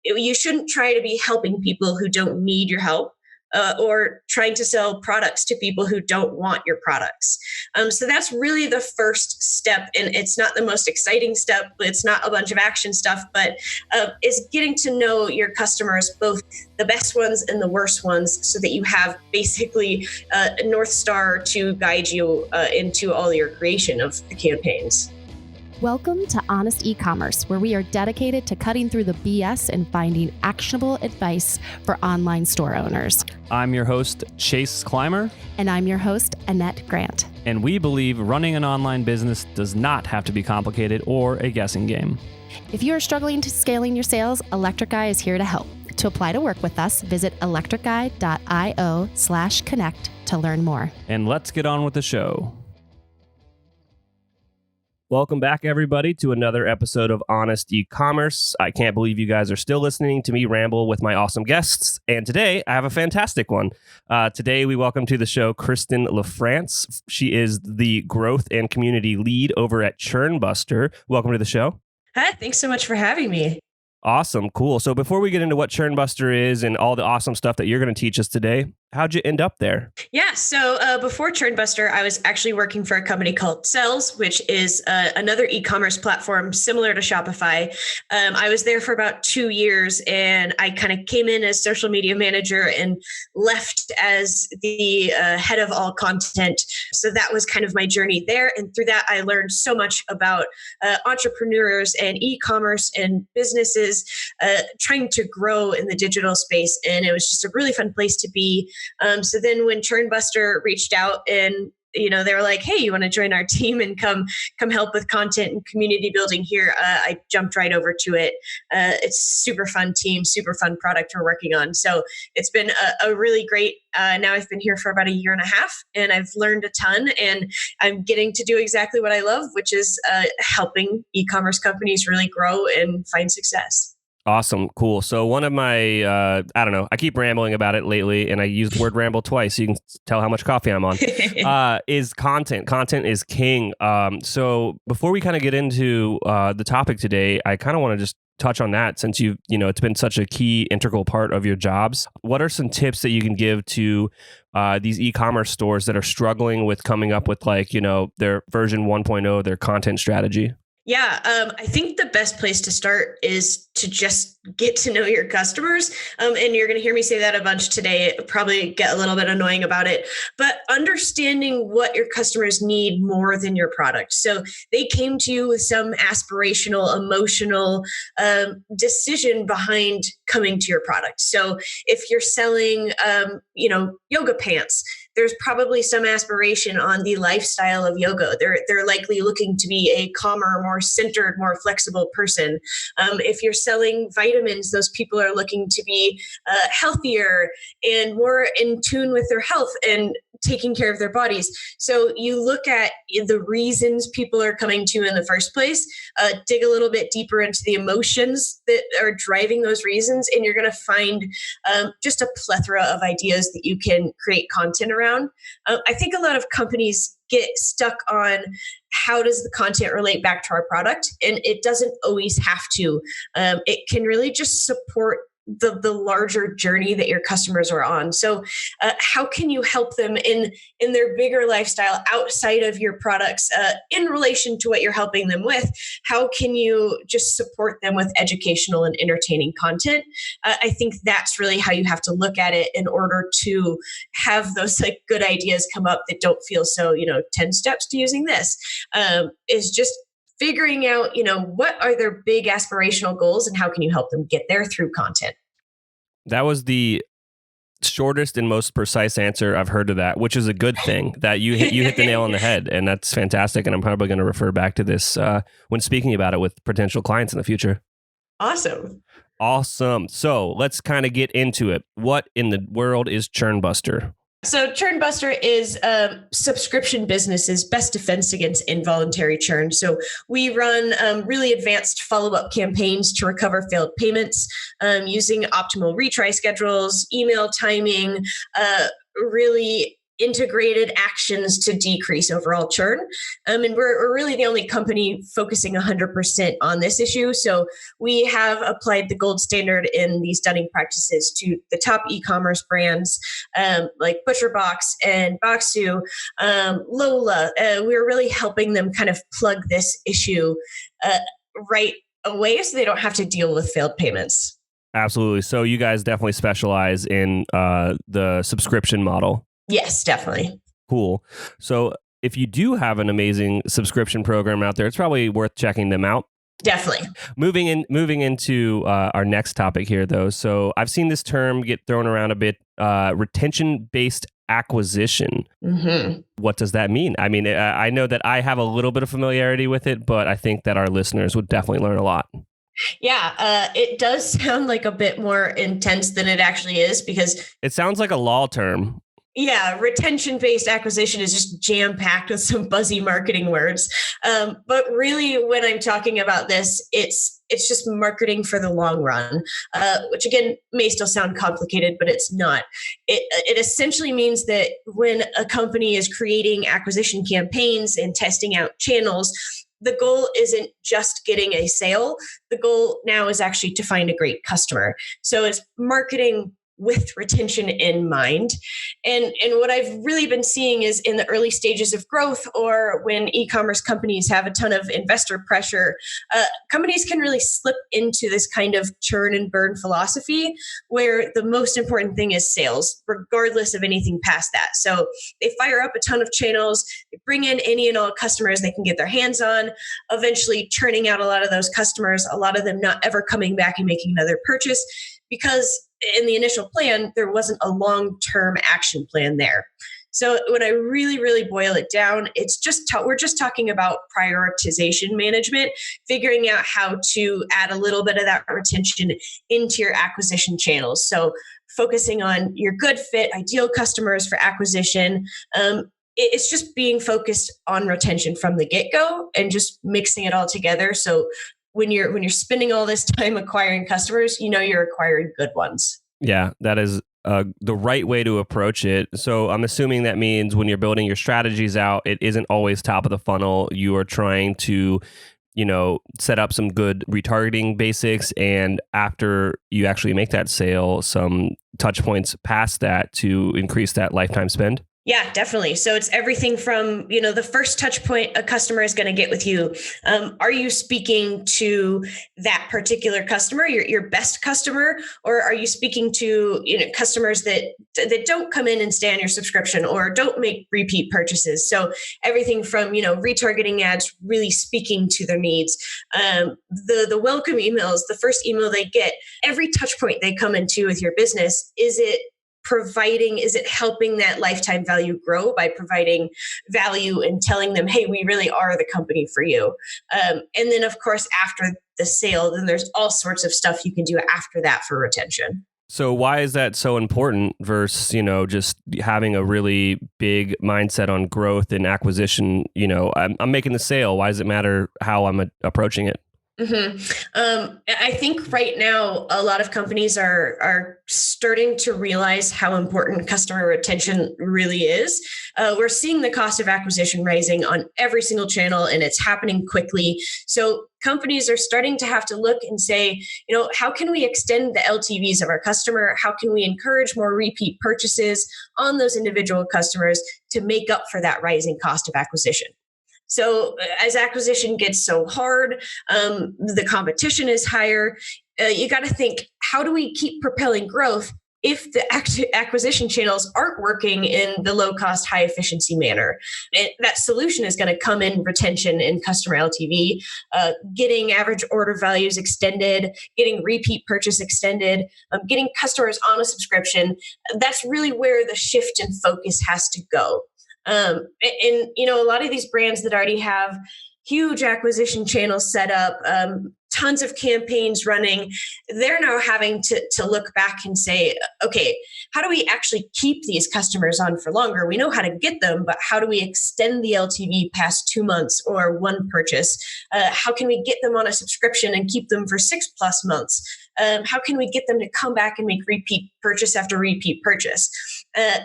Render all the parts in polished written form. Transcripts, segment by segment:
you shouldn't try to be helping people who don't need your help. Or trying to sell products to people who don't want your products. So that's really the first step. And it's not the most exciting step, but it's not a bunch of action stuff, but is getting to know your customers, both the best ones and the worst ones, so that you have basically a North Star to guide you into all your creation of the campaigns. Welcome to Honest E-Commerce, where we are dedicated to cutting through the BS and finding actionable advice for online store owners. I'm your host, Chase Clymer. And I'm your host, Annette Grant. And we believe running an online business does not have to be complicated or a guessing game. If you are struggling to scaling your sales, Electric Eye is here to help. To apply to work with us, visit electriceye.io/connect to learn more. And let's get on with the show. Welcome back, everybody, to another episode of Honest E-Commerce. I can't believe you guys are still listening to me ramble with my awesome guests. And today, I have a fantastic one. Today, we welcome to the show Kristen LaFrance. She is the growth and community lead over at Churn Buster. Welcome to the show. Hi, thanks so much for having me. Awesome. Cool. So before we get into what Churn Buster is and all the awesome stuff that you're going to teach us today, how'd you end up there? Yeah. So before Churn Buster, I was actually working for a company called Sells, which is another e-commerce platform similar to Shopify. I was there for about 2 years, and I kind of came in as social media manager and left as the head of all content. So that was kind of my journey there. And through that, I learned so much about entrepreneurs and e-commerce and businesses trying to grow in the digital space. And it was just a really fun place to be. So then when Churn Buster reached out and they were like, hey, you want to join our team and come help with content and community building here? I jumped right over to it. It's super fun team, super fun product we're working on. So it's been a really great, now I've been here for about 1.5 years and I've learned a ton, and I'm getting to do exactly what I love, which is helping e-commerce companies really grow and find success. Awesome. Cool. So one of my, I keep rambling about it lately, and I used the word ramble twice, so you can tell how much coffee I'm on, is content. Content is king. So before we kind of get into the topic today, I kind of want to just touch on that, since it's been such a key integral part of your jobs. What are some tips that you can give to these e-commerce stores that are struggling with coming up with their version 1.0, their content strategy? Yeah, I think the best place to start is to just get to know your customers. And you're going to hear me say that a bunch today. It'll probably get a little bit annoying about it, but understanding what your customers need more than your product. So they came to you with some aspirational, emotional decision behind coming to your product. So if you're selling, yoga pants, there's probably some aspiration on the lifestyle of yoga. They're likely looking to be a calmer, more centered, more flexible person. If you're selling vitamins, those people are looking to be healthier and more in tune with their health and taking care of their bodies. So you look at the reasons people are coming to you in the first place, dig a little bit deeper into the emotions that are driving those reasons, and you're going to find just a plethora of ideas that you can create content around. I think a lot of companies get stuck on how does the content relate back to our product, and it doesn't always have to. It can really just support the larger journey that your customers are on. So how can you help them in their bigger lifestyle outside of your products in relation to what you're helping them with? How can you just support them with educational and entertaining content? I think that's really how you have to look at it in order to have those good ideas come up that don't feel so, 10 steps to using this, is just figuring out, what are their big aspirational goals and how can you help them get there through content? That was the shortest and most precise answer I've heard to that, which is a good thing. That you hit the nail on the head, and that's fantastic. And I'm probably going to refer back to this when speaking about it with potential clients in the future. Awesome. So let's kind of get into it. What in the world is Churn Buster? So Churn Buster is subscription business's best defense against involuntary churn. So we run really advanced follow-up campaigns to recover failed payments using optimal retry schedules, email timing, really integrated actions to decrease overall churn. And we're really the only company focusing 100% on this issue. So we have applied the gold standard in these dunning practices to the top e-commerce brands like ButcherBox and Boxu, Lola. We're really helping them kind of plug this issue right away so they don't have to deal with failed payments. Absolutely. So you guys definitely specialize in the subscription model. Yes, definitely. Cool. So if you do have an amazing subscription program out there, it's probably worth checking them out. Definitely. Moving into our next topic here, though. So I've seen this term get thrown around a bit, retention-based acquisition. Mm-hmm. What does that mean? I mean, I know that I have a little bit of familiarity with it, but I think that our listeners would definitely learn a lot. Yeah, it does sound like a bit more intense than it actually is because it sounds like a law term. Yeah, retention-based acquisition is just jam-packed with some buzzy marketing words. But really, when I'm talking about this, it's just marketing for the long run, which again may still sound complicated, but it's not. It essentially means that when a company is creating acquisition campaigns and testing out channels, the goal isn't just getting a sale. The goal now is actually to find a great customer. So it's marketing with retention in mind. And what I've really been seeing is in the early stages of growth or when e-commerce companies have a ton of investor pressure, companies can really slip into this kind of churn and burn philosophy where the most important thing is sales, regardless of anything past that. So they fire up a ton of channels, they bring in any and all customers they can get their hands on, eventually churning out a lot of those customers, a lot of them not ever coming back and making another purchase because in the initial plan, there wasn't a long-term action plan there. So when I really, really boil it down, it's just we're just talking about prioritization management, figuring out how to add a little bit of that retention into your acquisition channels. So focusing on your good fit, ideal customers for acquisition. It's just being focused on retention from the get-go and just mixing it all together. So when you're spending all this time acquiring customers, you know you're acquiring good ones. Yeah, that is the right way to approach it. So I'm assuming that means when you're building your strategies out, it isn't always top of the funnel. You are trying to, set up some good retargeting basics, and after you actually make that sale, some touch points past that to increase that lifetime spend. Yeah, definitely. So it's everything from, the first touch point a customer is going to get with you. Are you speaking to that particular customer, your best customer, or are you speaking to, customers that don't come in and stay on your subscription or don't make repeat purchases? So everything from, retargeting ads, really speaking to their needs. The welcome emails, the first email they get, every touch point they come into with your business, is it helping that lifetime value grow by providing value and telling them, hey, we really are the company for you. And then, of course, after the sale, then there's all sorts of stuff you can do after that for retention. So why is that so important versus, just having a really big mindset on growth and acquisition? I'm making the sale. Why does it matter how I'm approaching it? Mm-hmm. I think right now a lot of companies are starting to realize how important customer retention really is. We're seeing the cost of acquisition rising on every single channel, and it's happening quickly. So companies are starting to have to look and say, how can we extend the LTVs of our customer? How can we encourage more repeat purchases on those individual customers to make up for that rising cost of acquisition? So as acquisition gets so hard, the competition is higher. You got to think, how do we keep propelling growth if the acquisition channels aren't working in the low-cost, high-efficiency manner? That solution is going to come in retention and customer LTV, getting average order values extended, getting repeat purchase extended, getting customers on a subscription. That's really where the shift in focus has to go. And a lot of these brands that already have huge acquisition channels set up, tons of campaigns running, they're now having to look back and say, okay, how do we actually keep these customers on for longer? We know how to get them, but how do we extend the LTV past 2 months or one purchase? How can we get them on a subscription and keep them for 6+ months? How can we get them to come back and make repeat purchase after repeat purchase?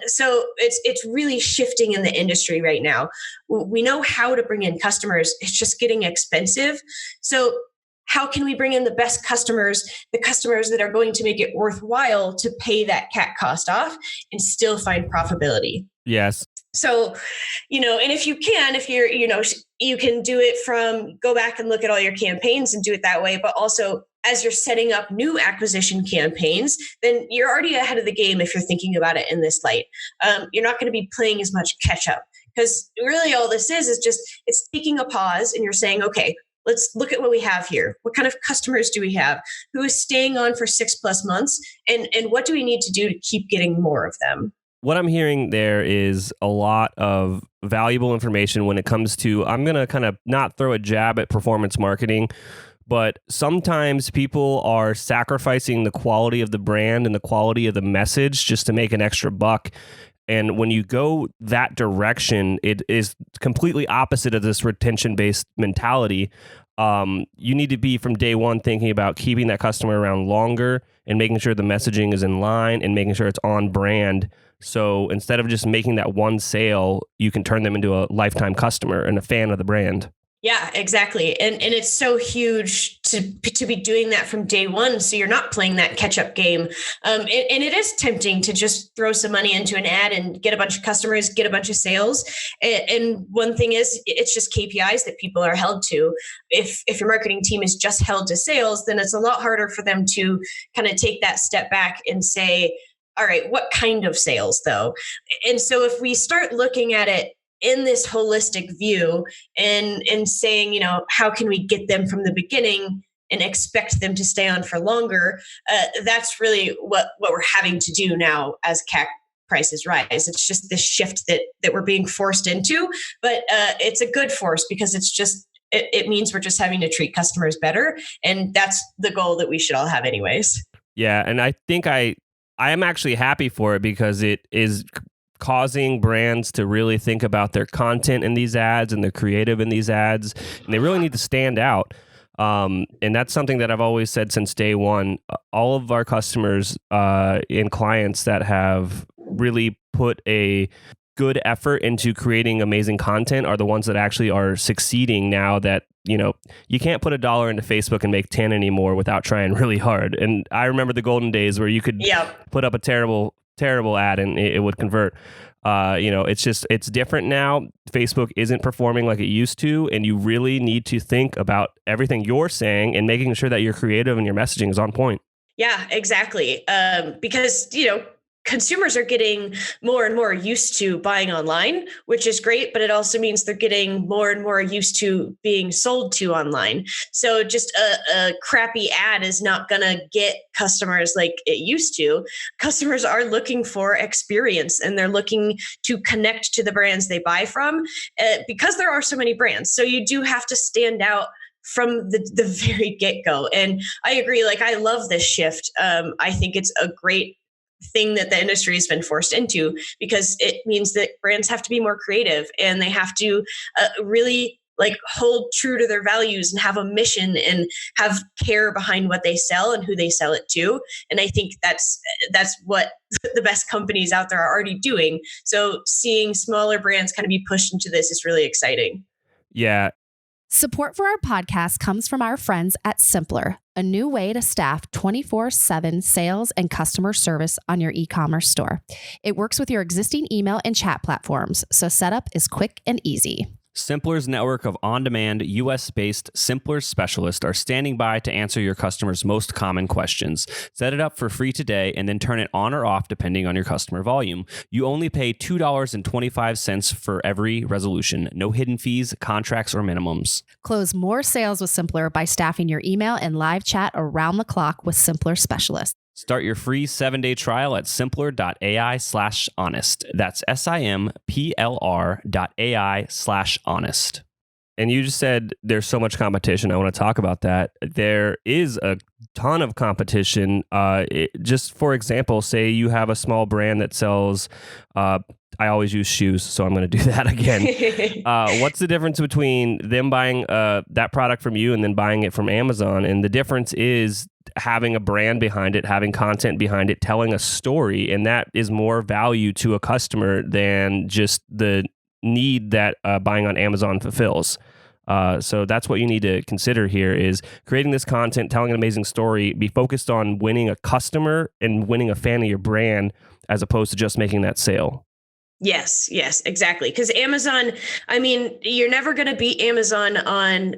So it's really shifting in the industry right now. We know how to bring in customers. It's just getting expensive. So how can we bring in the best customers, the customers that are going to make it worthwhile to pay that CAC cost off and still find profitability? Yes. So, and if you can do it from go back and look at all your campaigns and do it that way. But also as you're setting up new acquisition campaigns, then you're already ahead of the game if you're thinking about it in this light. You're not going to be playing as much catch up, because really all this is just, it's taking a pause and you're saying, okay, let's look at what we have here. What kind of customers do we have? Who is staying on for 6+ months? And what do we need to do to keep getting more of them? What I'm hearing there is a lot of valuable information when it comes to, I'm going to kind of not throw a jab at performance marketing, but sometimes people are sacrificing the quality of the brand and the quality of the message just to make an extra buck. And when you go that direction, it is completely opposite of this retention-based mentality. You need to be from day one thinking about keeping that customer around longer and making sure the messaging is in line and making sure it's on brand. So instead of just making that one sale, you can turn them into a lifetime customer and a fan of the brand. Yeah, exactly. And it's so huge to be doing that from day one. So you're not playing that catch up game. And it is tempting to just throw some money into an ad and get a bunch of customers, get a bunch of sales. And one thing is, it's just KPIs that people are held to. If your marketing team is just held to sales, then it's a lot harder for them to kind of take that step back and say, all right, what kind of sales though? And so if we start looking at it in this holistic view and saying, how can we get them from the beginning and expect them to stay on for longer? That's really what we're having to do now as CAC prices rise. It's just this shift that we're being forced into, but it's a good force because it means we're just having to treat customers better. And that's the goal that we should all have anyways. Yeah. And I think I am actually happy for it because it is causing brands to really think about their content in these ads and their creative in these ads, and they really need to stand out. And that's something that I've always said since day one. All of our customers and clients that have really put a good effort into creating amazing content are the ones that actually are succeeding now that, you can't put $1 into Facebook and make 10 anymore without trying really hard. And I remember the golden days where you could put up a terrible ad and it would convert. It's different now. Facebook isn't performing like it used to, and you really need to think about everything you're saying and making sure that your creative and your messaging is on point. Yeah, exactly. Because, consumers are getting more and more used to buying online, which is great, but it also means they're getting more and more used to being sold to online. So just a crappy ad is not going to get customers like it used to. Customers are looking for experience and they're looking to connect to the brands they buy from because there are so many brands. So you do have to stand out from the very get-go. And I agree, I love this shift. I think it's a great thing that the industry has been forced into because it means that brands have to be more creative and they have to really hold true to their values and have a mission and have care behind what they sell and who they sell it to. And I think that's what the best companies out there are already doing. So seeing smaller brands kind of be pushed into this is really exciting. Yeah. Support for our podcast comes from our friends at Simpler, a new way to staff 24/7 sales and customer service on your e-commerce store. It works with your existing email and chat platforms, so setup is quick and easy. Simpler's network of on-demand, U.S.-based Simpler specialists are standing by to answer your customers' most common questions. Set it up for free today and then turn it on or off depending on your customer volume. You only pay $2.25 for every resolution. No hidden fees, contracts, or minimums. Close more sales with Simpler by staffing your email and live chat around the clock with Simpler specialists. Start your free 7-day trial at simpler.ai/honest. That's simpler.ai/honest. And you just said there's so much competition. I want to talk about that. There is a ton of competition. Just for example, say you have a small brand that sells, I always use shoes, so I'm going to do that again. What's the difference between them buying that product from you and then buying it from Amazon? And the difference is having a brand behind it, having content behind it, telling a story. And that is more value to a customer than just the need that buying on Amazon fulfills. So that's what you need to consider here is creating this content, telling an amazing story, be focused on winning a customer and winning a fan of your brand as opposed to just making that sale. Yes, exactly. Because Amazon, I mean, you're never going to beat Amazon on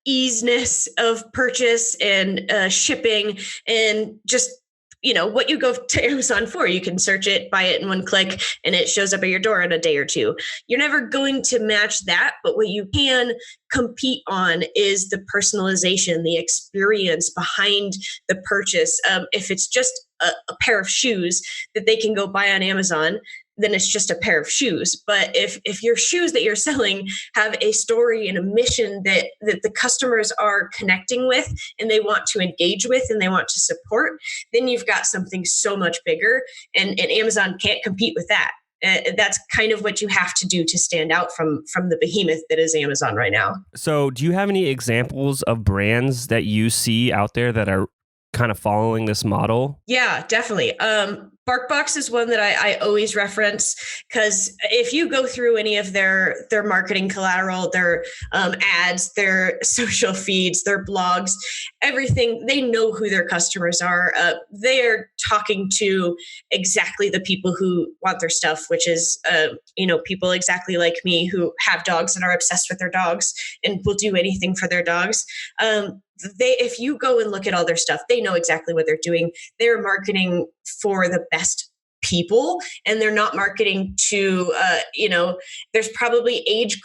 easiness of purchase and shipping and just, what you go to Amazon for. You can search it, buy it in one click, and it shows up at your door in a day or two. You're never going to match that, but what you can compete on is the personalization, the experience behind the purchase. If it's just a pair of shoes that they can go buy on Amazon, then it's just a pair of shoes. But if your shoes that you're selling have a story and a mission that the customers are connecting with and they want to engage with and they want to support, then you've got something so much bigger, and Amazon can't compete with that. That's kind of what you have to do to stand out from the behemoth that is Amazon right now. So do you have any examples of brands that you see out there that are kind of following this model? Yeah, definitely. BarkBox is one that I always reference, because if you go through any of their marketing collateral, their ads, their social feeds, their blogs, everything, they know who their customers are. They are talking to exactly the people who want their stuff, which is people exactly like me who have dogs and are obsessed with their dogs and will do anything for their dogs. If you go and look at all their stuff, they know exactly what they're doing. They're marketing for the best people, and they're not marketing to, there's probably age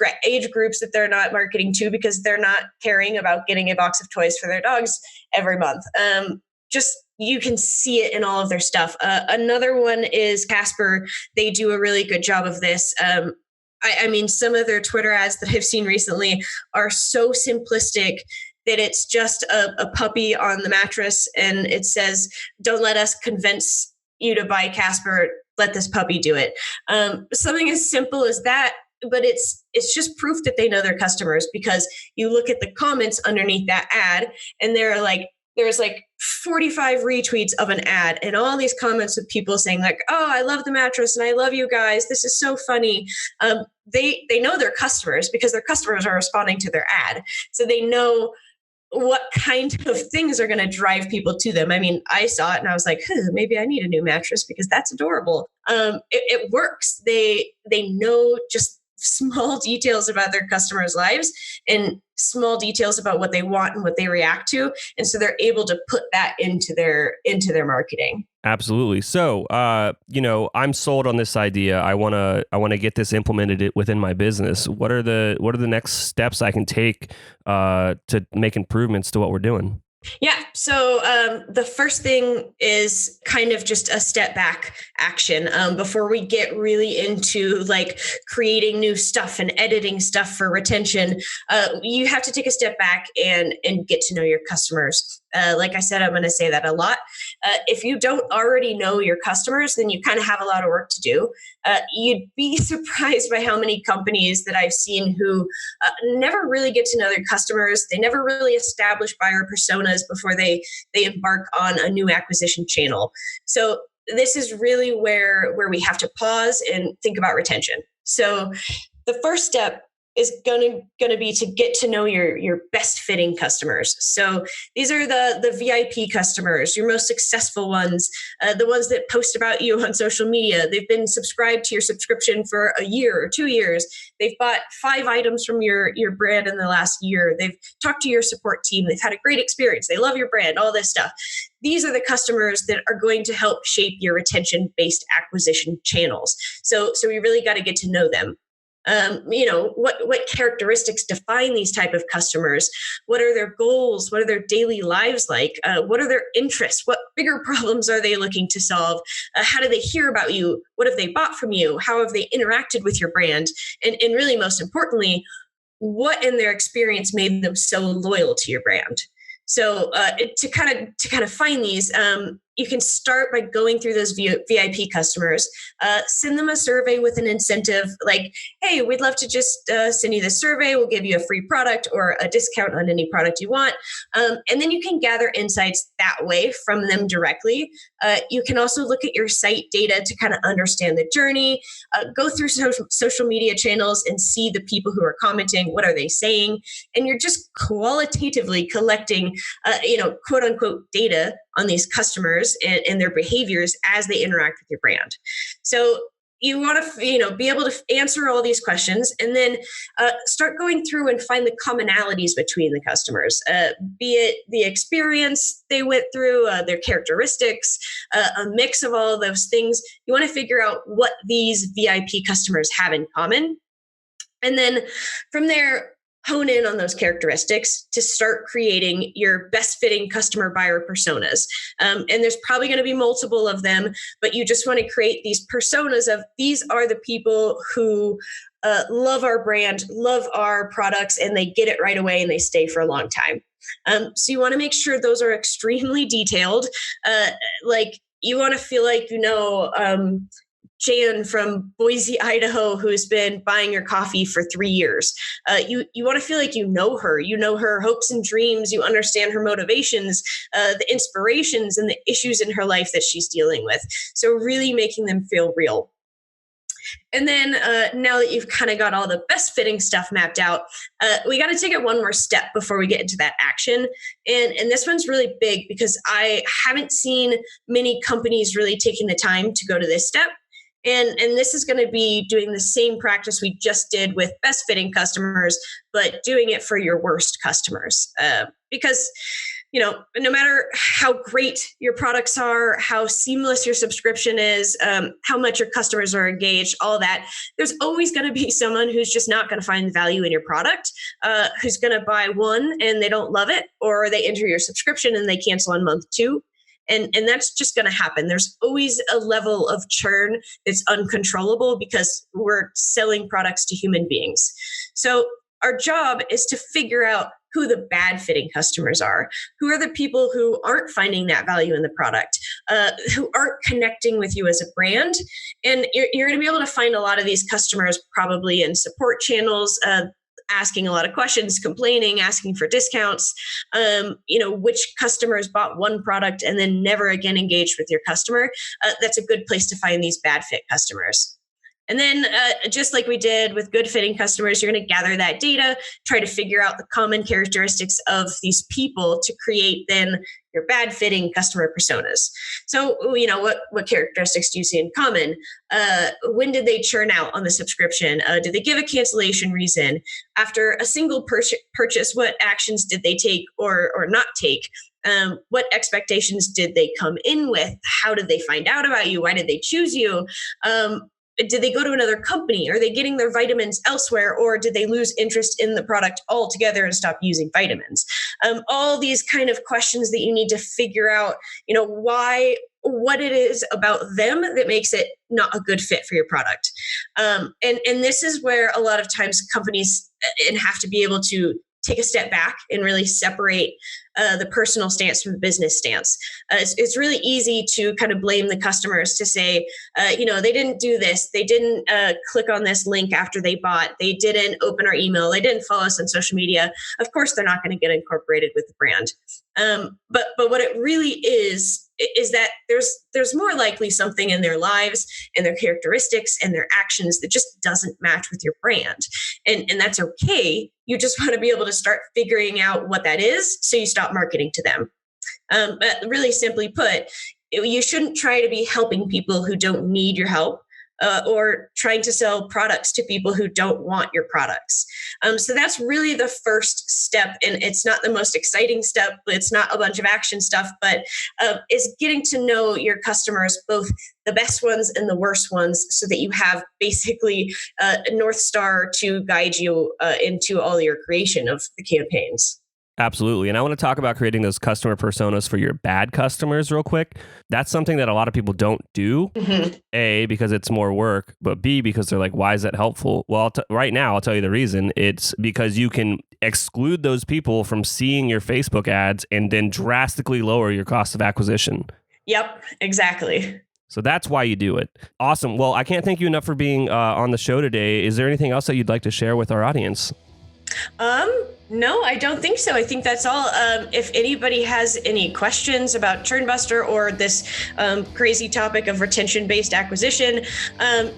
groups that they're not marketing to because they're not caring about getting a box of toys for their dogs every month. You can see it in all of their stuff. Another one is Casper. They do a really good job of this. I mean, some of their Twitter ads that I've seen recently are so simplistic that it's just a puppy on the mattress and it says, "Don't let us convince you to buy Casper, let this puppy do it." Something as simple as that, but it's just proof that they know their customers, because you look at the comments underneath that ad and there's like 45 retweets of an ad and all these comments with people saying like, "Oh, I love the mattress and I love you guys. This is so funny." They know their customers because their customers are responding to their ad. So they know what kind of things are going to drive people to them. I mean, I saw it and I was like, maybe I need a new mattress because that's adorable. It works. They know just small details about their customers' lives and small details about what they want and what they react to. And so they're able to put that into their marketing. Absolutely. So, I'm sold on this idea. I want to get this implemented within my business. What are the next steps I can take to make improvements to what we're doing? Yeah. So the first thing is kind of just a step back action before we get really into like creating new stuff and editing stuff for retention. You have to take a step back and get to know your customers. Like I said, I'm going to say that a lot. If you don't already know your customers, then you kind of have a lot of work to do. You'd be surprised by how many companies that I've seen who never really get to know their customers. They never really establish buyer personas before they embark on a new acquisition channel. So this is really where we have to pause and think about retention. So the first step is going to be to get to know your best fitting customers. So these are the VIP customers, your most successful ones, the ones that post about you on social media. They've been subscribed to your subscription for a year or 2 years. They've bought 5 items from your brand in the last year. They've talked to your support team. They've had a great experience. They love your brand, all this stuff. These are the customers that are going to help shape your retention-based acquisition channels. So we really got to get to know them. What characteristics define these type of customers? What are their goals? What are their daily lives like? What are their interests? What bigger problems are they looking to solve? How do they hear about you? What have they bought from you? How have they interacted with your brand? And really, most importantly, what in their experience made them so loyal to your brand? So to kind of find these, you can start by going through those VIP customers, send them a survey with an incentive like, hey, we'd love to just send you this survey. We'll give you a free product or a discount on any product you want. And then you can gather insights that way from them directly. You can also look at your site data to kind of understand the journey, go through social media channels and see the people who are commenting, what are they saying? And you're just qualitatively collecting, quote unquote data on these customers and their behaviors as they interact with your brand. So you want to, be able to answer all these questions and then start going through and find the commonalities between the customers, be it the experience they went through, their characteristics, a mix of all of those things. You want to figure out what these VIP customers have in common. And then from there, hone in on those characteristics to start creating your best fitting customer buyer personas. And there's probably going to be multiple of them, but you just want to create these personas of these are the people who love our brand, love our products, and they get it right away and they stay for a long time. So you want to make sure those are extremely detailed. You want to feel like, Jan from Boise, Idaho, who's been buying your coffee for 3 years. You want to feel like you know her hopes and dreams, you understand her motivations, the inspirations and the issues in her life that she's dealing with. So really making them feel real. And then now that you've kind of got all the best fitting stuff mapped out, we got to take it one more step before we get into that action. And this one's really big because I haven't seen many companies really taking the time to go to this step. And this is going to be doing the same practice we just did with best fitting customers, but doing it for your worst customers. Because, no matter how great your products are, how seamless your subscription is, how much your customers are engaged, all that, there's always going to be someone who's just not going to find value in your product, who's going to buy one and they don't love it, or they enter your subscription and they cancel on month 2. And that's just going to happen. There's always a level of churn that's uncontrollable because we're selling products to human beings. So our job is to figure out who the bad fitting customers are, who are the people who aren't finding that value in the product, who aren't connecting with you as a brand. And you're going to be able to find a lot of these customers probably in support channels, asking a lot of questions, complaining, asking for discounts, which customers bought one product and then never again engaged with your customer. That's a good place to find these bad fit customers. And then just like we did with good fitting customers, you're going to gather that data, try to figure out the common characteristics of these people to create then your bad fitting customer personas. So, what characteristics do you see in common? When did they churn out on the subscription? Did they give a cancellation reason? After a single purchase, what actions did they take or not take? What expectations did they come in with? How did they find out about you? Why did they choose you? Did they go to another company? Are they getting their vitamins elsewhere? Or did they lose interest in the product altogether and stop using vitamins? All these kind of questions that you need to figure out, what it is about them that makes it not a good fit for your product. And this is where a lot of times companies have to be able to take a step back and really separate the personal stance from the business stance. It's really easy to kind of blame the customers to say, they didn't do this. They didn't click on this link after they bought. They didn't open our email. They didn't follow us on social media. Of course, they're not going to get incorporated with the brand. But what it really is that there's more likely something in their lives and their characteristics and their actions that just doesn't match with your brand. And that's okay. You just want to be able to start figuring out what that is so you stop marketing to them. But really simply put, you shouldn't try to be helping people who don't need your help. Or trying to sell products to people who don't want your products. So that's really the first step. And it's not the most exciting step. It's not a bunch of action stuff, but is getting to know your customers, both the best ones and the worst ones, so that you have basically a North Star to guide you into all your creation of the campaigns. Absolutely. And I want to talk about creating those customer personas for your bad customers real quick. That's something that a lot of people don't do. Mm-hmm. A, because it's more work, but B, because they're like, why is that helpful? Well, right now, I'll tell you the reason. It's because you can exclude those people from seeing your Facebook ads and then drastically lower your cost of acquisition. Yep, exactly. So that's why you do it. Awesome. Well, I can't thank you enough for being on the show today. Is there anything else that you'd like to share with our audience? No, I don't think so. I think that's all. If anybody has any questions about Churn Buster or this crazy topic of retention-based acquisition,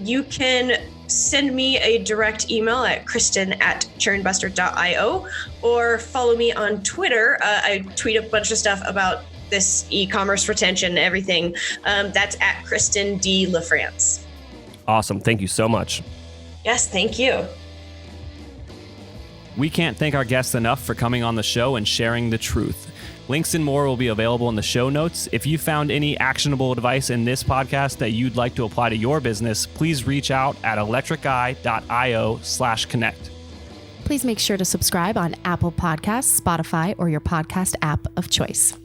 you can send me a direct email at kristen@churnbuster.io or follow me on Twitter. I tweet a bunch of stuff about this e-commerce retention, everything. That's at Kristen D. LaFrance. Awesome. Thank you so much. Yes, thank you. We can't thank our guests enough for coming on the show and sharing the truth. Links and more will be available in the show notes. If you found any actionable advice in this podcast that you'd like to apply to your business, please reach out at electriceye.io/connect. Please make sure to subscribe on Apple Podcasts, Spotify, or your podcast app of choice.